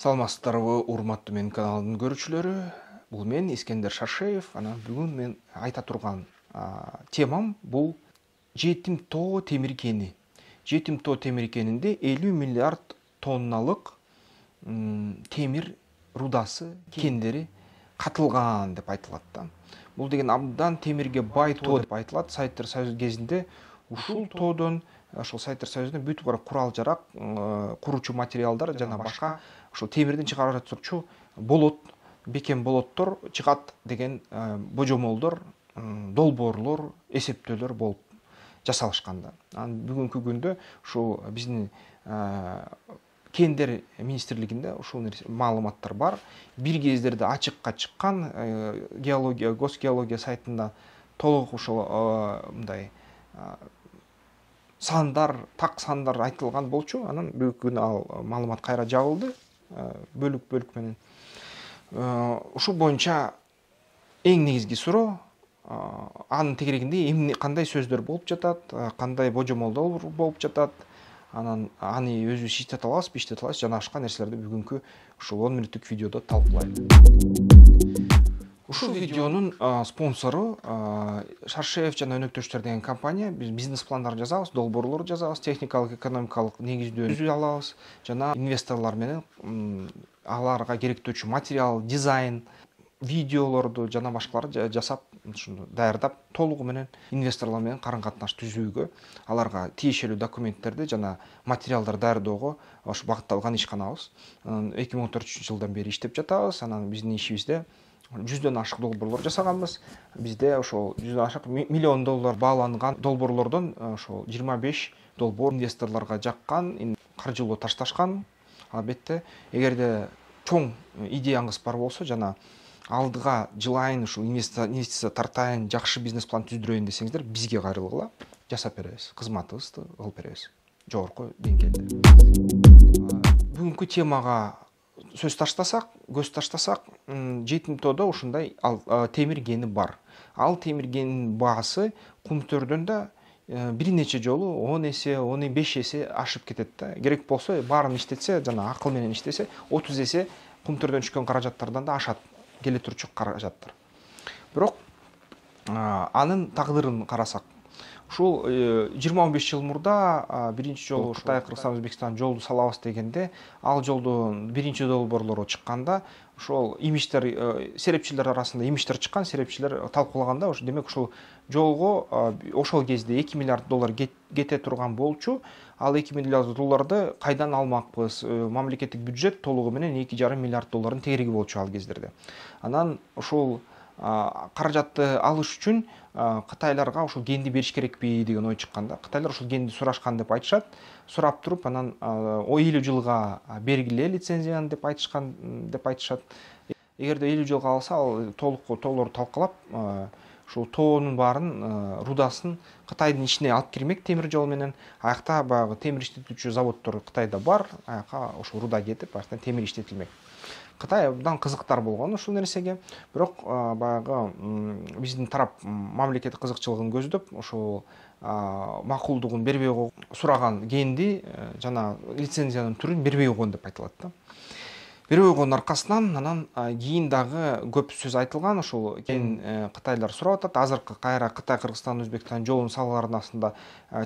Саламатсыздарбы, урматтуу менин каналымдын көрүүчүлөрү. Бул мен Искендер Шаршеев. Бүгүн мен айта турган темам бул жетим тоо темир кени. Жетим тоо темир кенинде 50 миллиард тонналык темир рудасы, кендери катылган деп айтылат да. Бул деген абдан темирге бай тоо деп айтылат. Советтер Союзу кезинде ушул тоодон, ошол Советтер Союзунда бүт бара курал жарак, куруучу материалдар жана башка ошол темирден чыгарып турчу болот, бекем болоттор чыгат деген божомолдор, долбоорлор, эсептөөлөр болуп жасалышкан да. Бүгүнкү күндө ушул биздин кендер министрлигинде ушул маалыматтар бар. Бир кездерде ачыкка чыккан геология, госгеология сайтында толук ушул мындай сандар, так сандар айтылган болчу. Анан бүгүнкү күнү ал маалымат кайра жабылды, бөлүк менен. Ушул боюнча эң негизги суроо, анын тегерегинде кандай сөздөр болуп жатат, кандай божомолдор болуп жатат, аны өзүбүз иштете алабызбы, иштете албайбызбы, жана башка нерселерди бүгүнкү ушул 10 мүнөттүк видеодо талкуулайлы. Ушул видеонун спонсору Шаршеев жана өнөктөштөр деген компания. Биз бизнес пландар жазабыз, долбоорлор жазабыз, техникалык, экономикалык негиздөө түзүп алабыз, жана инвесторлор менен аларга керектүүчү материал, дизайн, видеолорду жана башкаларды жасап, ушуну даярдап, толугу менен инвесторлор менен карым-катнаш түзүүгө, аларга тиешелүү документтерди жана материалдар даярдоого ошо багытталган ишканабыз. 2014-жылдан бери иштеп жатабыз. Анан биздин ишибизде 100дөн ашык долбоорлор жасаганбыз. Бизде ошол 100дөн ашык миллион доллар бааланган долбоорлордон ошол 25 долбоор инвесторлорго жаккан, каржылоо ташташкан. Албетте, эгерде чоң идеяңыз бар болсо жана алдыга жылайын, ушул инвестиция тартайын, жакшы бизнес план түздүрөйүн десеңиздер, бизге кайрылгыла, жасап беребиз. Кызматыбызды кылып беребиз жогорку деңгээлде. Бүгүнкү темага көз таштасак, жетим тоодо ушундай темир кени бар. Ал темир кенинин баасы кумтөрдөн да бир нече жолу 10 эсе, 15 эсе ашып кетет да. Керек болсо баарын иштетсе, жана акыл менен иштесе, 30 эсе кумтөрдөн түшкөн каражаттардан да ашат, келе турчу каражаттар. Бирок анын тагдырын карасак, ушул 20-15 жыл мурда биринчи жолу Кытай, Кыргызстан, Өзбекстан жолду салабыз дегенде, ал жолдун биринчи долбоорлору чыкканда, ошол имиштер, серепчилер арасында имиштер чыккан, серепчилер талкуулаганда, ошо демек ушул жолго ошол кезде 2 миллиард доллар кете турган болчу. Ал 2 миллиард долларды кайдан алмакпыз? Мамлекеттик бюджет толугу менен 2,5 миллиард доллардын тегереги болчу ал кездерде. Анан ушул каражатты алыш үчүн кытайларга ушул кенди бериш керекпи деген ой чыкканда, кытайлар ушул кенди сурашкан деп айтышат. Сурап туруп, анан 50 жылга бергиле лицензияны деп айтышат. Эгерде 50 жылга алса, ал толору талкалап, ушул тоонун баарын, рудасын Кытайдын ичине алып кирмек темир жол менен. Аякта баягы темир иштетүүчү заводдор Кытайда бар, аяка ушул руда кетип, аяктан темир иштетилмек. Кытай абдан кызыктар болгон ушул нерсеге. Бирок баягы биздин тарап мамлекет кызыкчылыгын көздөп, ушул макулдугун бербей сураган кенди жана лицензиянын түрүн бербей койгон деп айтылат да. Бербей койгондун аркасынан анан кийин дагы көп сөз айтылган. Ушул кытайлар сурап атат. Азыркы кайра Кытай, Кыргызстан, Өзбекстан жолун салгаларынын астында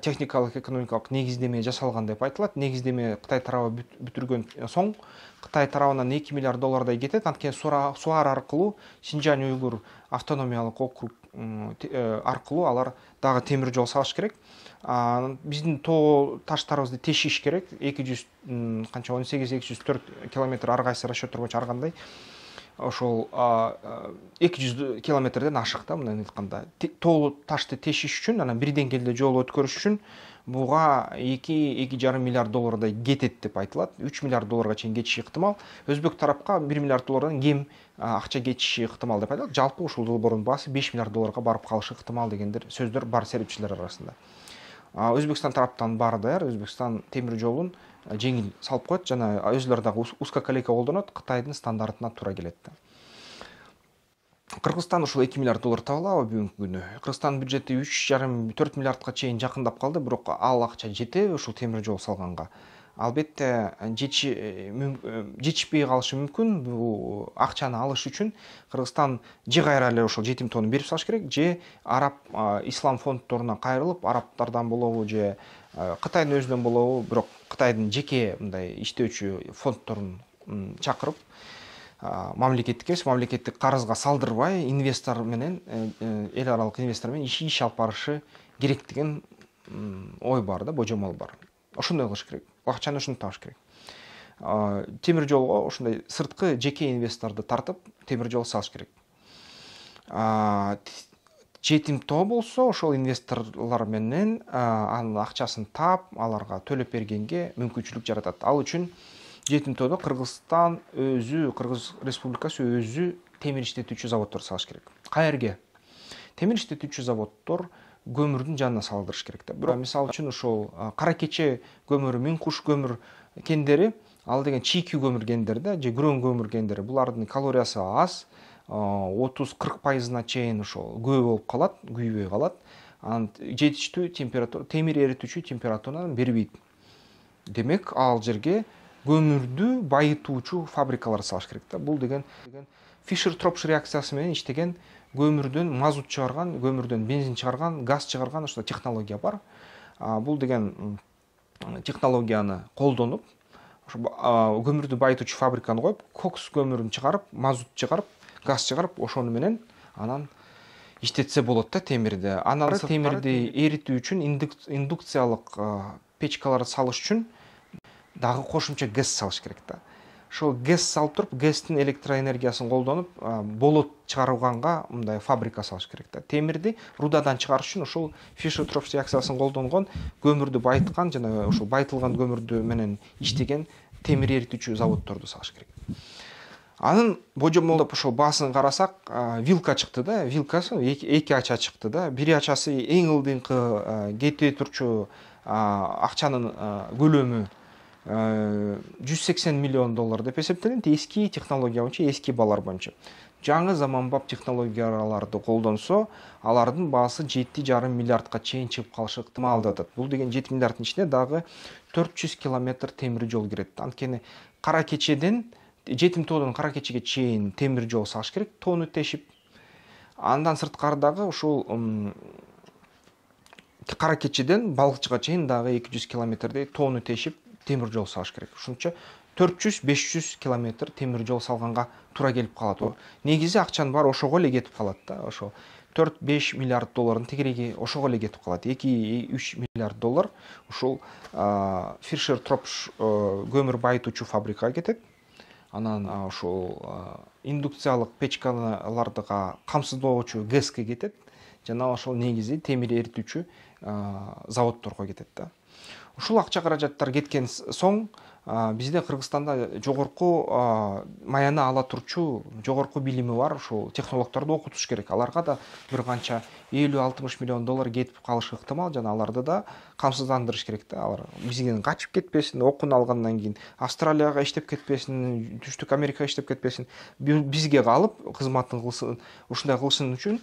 техникалык, экономикалык негиздеме жасалган деп айтылат. Негиздеме Кытай тарабы бүтүргөн соң Кытай тарабынан 2 миллиард доллардай кетет. Анткени Суар аркылуу, Синжань Уйгур автономиялык округ аркылуу алар дагы темир жол салыш керек. Биздин тоо таштарыбызды тешиш керек. 18-204 километр ар кайсы расчеттор боюнча ар кандай. Ошол 200 километрден ашык да, мындай айтканда. Тоо ташты тешиш үчүн, анан бир деңгээлде жол өткөрүш үчүн буга 2,5 миллиард доллардай кетет деп айтылат. 3 миллиард долларга чейин кетиши ыктымал. Өзбек тарапка 1 миллиард доллардан кем акча кетиши ыктымал деп айтылат. Жалпы ушул долбоордун баасы 5 миллиард долларга барып калышы ыктымал дегендер сөздөр бар серепчилер арасында. Өзбекстан тараптан баары даяр. Өзбекстан темир жолун жеңил салып коет жана өзүлөр дагы узкоколейка колдонот, Кытайдын стандартына туура келет. Кыргызстан ушул 2 миллиард доллар таба алабы бүгүнкү күнү? Кыргызстан бюджети 3,5-4 миллиардга чейин жакындап калды, бирок ал акча жетеби ушул темир жол салганга? албетте жетишпей калышы мүмкүн. Бул акчаны алыш үчүн Кыргызстан же кайра эле ошол жетим тонну берип салыш керек, же араб ислам фонддоруна кайрылып, арабтардан болобу же Кытайдын өзүнөн болобу, бирок Кытайдын жеке мындай иштөөчү фонддорун чакырып, мамлекеттик карызга салдырбай, инвестор менен, эл аралык инвестор менен иш алып барышы керек деген ой бар да, божомол бар. Ошондой кылыш керек. Акчаны ушинтип табыш керек. Темир жолго ошондой сырткы жеке инвесторду тартып, темир жол салыш керек. Жетим тоо болсо, ошол инвесторлор менен анын акчасын таап, аларга төлөп бергенге мүмкүнчүлүк жаратат. Ал үчүн жетим тоодо Кыргызстан өзү, Кыргыз Республикасы өзү темир иштетүүчү заводдор салыш керек. Каерге? Темир иштетүүчү заводдор көмүрдүн жанына салдырыш керек да. Бирок мисалы үчүн ошол кара кече көмүрү, Миңкуш көмүр кендери, ал деген чийки көмүр кендери да, же күрөң көмүр кендери. Булардын калориясы аз, 30-40% чейин ошол көө болуп калат, күйбөй калат. Анын жетиштүү температура, темир эритүүчү температураны бербейт. Демек, ал жерге көмүрдү байытуучу фабрикалар салыш керек да. Бул деген Фишер-Тропш реакциясы менен иштеген, көмүрдөн мазут чыгарган, көмүрдөн бензин чыгарган, газ чыгарган ошо технология бар. Бул деген технологияны колдонуп, ошо көмүрдү байытуучу фабриканы коюп, кокс көмүрүн чыгарып, мазут чыгарып, газ чыгарып, ошону менен анан иштетсе болот да темирди. Анан темирди эритүү үчүн индукциялык печкаларды салыш үчүн дагы кошумча гэс салыш керек да. Ошол гэс салып туруп, гэстин электроэнергиясын колдонуп, болот чыгарганга мындай фабрика салыш керек да. Темирди рудадан чыгарыш үчүн ошол Фишер-Тропш реакциясын колдонгон, көмүрдү байыткан жана ошол байытылган көмүрдү менен иштеген темир эритүүчү заводдорду салыш керек. Анын божомолдоп ошол баасын карасак, вилка чыкты да, вилкасы эки ача чыкты да. Бири ачасы эң ылдыйкы кете турчу акчанын көлөмү $180 миллион деп эсептелет. Эски технология боюнча, эски балар боюнча. Жаңы заманбап технологияларды колдонсо, алардын баасы 7,5 миллиардка чейин чыгып калышы ыктымал атат. Бул деген 7 миллиарддын ичине дагы 400 километр темир жол кирет. Анткени кара кечеден, жетим тоодон кара кечеге чейин темир жол салыш керек, тоону тешип. Андан сырткары дагы ушул кара кечеден балыкчыга чейин дагы 200 километрдей тоону тешип темир жол салыш керек. Ушунча 400-500 километр темир жол салганга туура келип калат. Негизи акчанын баары ошого эле кетип калат да. Ошо 4-5 миллиард доллардын тегереги ошого эле кетип калат. 2-3 миллиард доллар ушул Фишер-Тропш көмүр байытуучу фабрикага кетет. Анан ошол индукциялык печкалардыга камсыздоочу гэске кетет. Жана ошол негизи темир эритүүчү заводдорго кетет да. Ушул акча каражаттар кеткен соң бизде Кыргызстанда жогорку маяны ала турчу, жогорку билими бар ушул технологдорду окутуш керек. Аларга да бир канча 50-60 миллион доллар кетип калышы ыктымал, жана аларды да камсыздандырыш керек да. Алар бизден качып кетпесин, окуун алгандан кийин Австралияга иштеп кетпесин, Түштүк Америкага иштеп кетпесин, бизге калып кызматын кылсын. Ушундай кылышын үчүн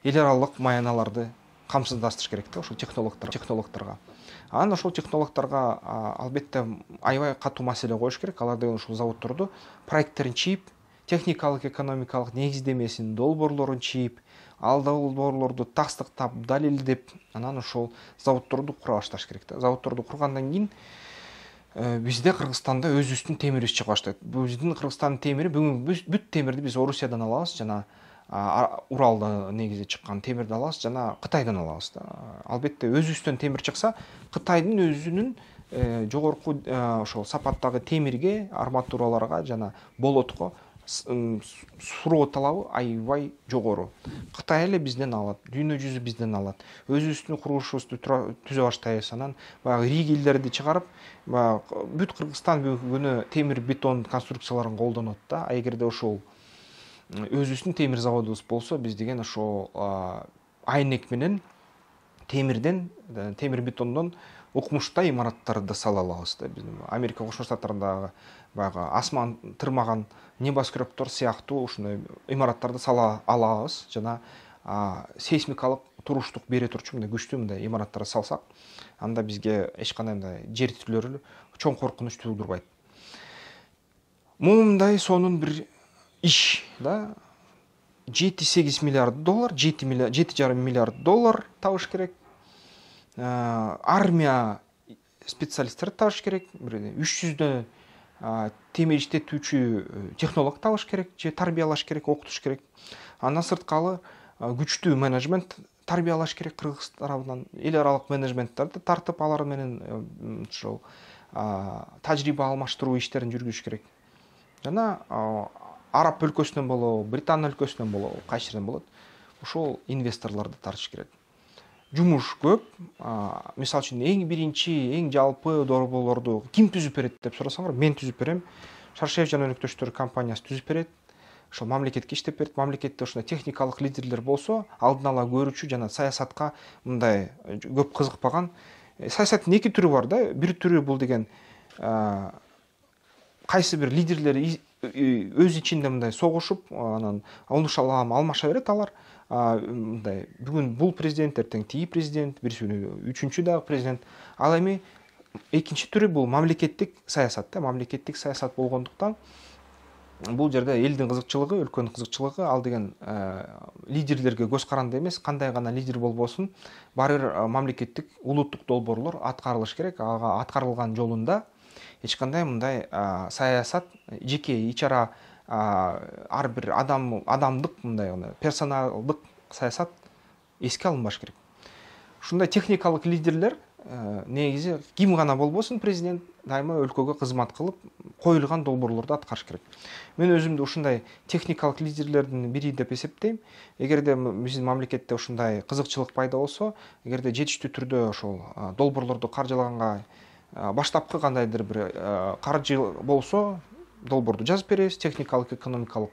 эл аралык маяналарды камсыздастырыш керек да ошол технологдорго. Анан ошол технологдорго албетте аябай катуу маселе коюш керек. Алар деген ушул заводдорду проекттерин чийип, техникалык, экономикалык негиздемесин, долбоорлорун чийип, ал долбоорлорду тастыктап, далилдеп, анан ошол заводдорду кура башташ керек да. Заводдорду кургандан кийин бизде Кыргызстанда өзүбүздүн темирибиз чыга баштайт. Биздин Кыргызстандын темири бүгүн бүт темирди биз Орусиядан алабыз, жана Уралда негизи чыккан темирди алабыз, жана Кытайдан алабыз да. Албетте өзүбүздөн темир чыкса, Кытайдын өзүнүн жогорку ошол сапаттагы темирге, арматураларга жана болотко суроо талабы аябай жогору. Кытай эле бизден алат, дүйнө жүзү бизден алат. Өзүбүздүн курулушубузду түзө баштайбыз, анан баягы ригелдерди чыгарып, бүт Кыргызстан бүгүнү темир бетон конструкцияларын колдонот да. Эгерде ошол өзүбүздүн темир заводубуз болсо, биз деген ошол айнек менен темирден, темир бетондон укмуштай имараттарды сала алабыз да. Биздин Америка Кошмо Штаттарындагы баягы асман тырмаган небоскрептор сыяктуу ушундай имараттарды сала алабыз, жана сейсмикалык туруштук бере турчу мындай күчтүү мындай имараттар салсак, анда бизге эч кандай мындай жер титүүлөр чоң коркунуч туудурбайт. Мындай сонун бир иш да 7-8 миллиард доллар, 7,5 миллиард доллар табыш керек. Армия специалисттер табыш керек. 300дөн темир иштетүүчү технолог табыш керек, же тарбиялаш керек, окутуш керек. Андан сырткары күчтүү менеджмент тарбиялаш керек Кыргыз тарабынан. Эл аралык менеджменттерди тартып, алар менен ошол тажрыйба алмаштыруу иштерин жүргүзүш керек. Жана Араб өлкөсүнөн болобу, Британ өлкөсүнөн болобу, кайсы жерден болот, ошол инвесторлорду тартыш керек. Жумуш көп. Мисалы үчүн эң биринчи, эң жалпы долбоорлорду ким түзүп берет деп сурасаңар, мен түзүп берем. Шаршеев жана өнөктөштөр компаниясы түзүп берет. Ошол мамлекетке иштеп берет. Мамлекетте ушундай техникалык лидерлер болсо, алдын ала көрүүчү жана саясатка мындай көп кызыкпаган. Саясаттын эки түрү бар да. Бир түрү бул деген кайсы бир лидерлер өз ичинде мындай согушуп, анан алмаша берет алар. Мындай бүгүн бул президент, эртең тиги президент, үчүнчү дагы президент. Ал эми экинчи түрү бул мамлекеттик саясат да, мамлекеттик саясат болгондуктан бул жерде элдин кызыкчылыгы, өлкөнүн кызыкчылыгы ал деген лидерлерге көз каранды эмес, кандай гана лидер болбосун, баары бир мамлекеттик улуттук долбоорлор аткарылыш керек. Ага аткарылган жолунда эч кандай мындай саясат, жеке ичара ар бир адамдык мындай персоналдык саясат эске алынбаш керек. Ушундай техникалык лидерлер негизи ким гана болбосун, президент дайыма өлкөгө кызмат кылып, коюлган долбоорлорду аткарыш керек. Мен өзүмдү ушундай техникалык лидерлердин бири деп эсептейм. Эгерде биздин мамлекетте ушундай кызыкчылык пайда болсо, эгерде жетиштүү түрдө ошол долбоорлорду каржылаганга баштапкы кандайдыр бир каржы болсо, долбоорду жазып беребиз, техникалык, экономикалык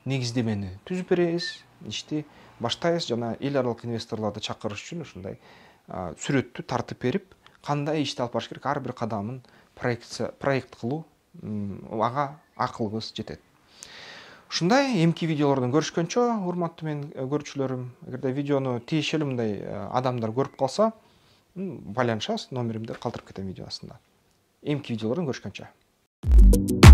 негиздемени түзүп беребиз, ишти баштайбыз жана эл аралык инвесторлорду чакырыш үчүн ушундай сүрөттү тартып берип, кандай ишти алып барыш керек, ар бир кадамын проект кылуу, ага акылыбыз жетет. Ушундай эмки видеолордон көрүшкөнчө, урматтуу менин көрүүчүлөрүм, эгерде видеону тиешелүү мындай адамдар көрүп калса, байланышабыз, номеримди калтырып кетем видео астында. Эмки видеолордон көрүшкөнчө.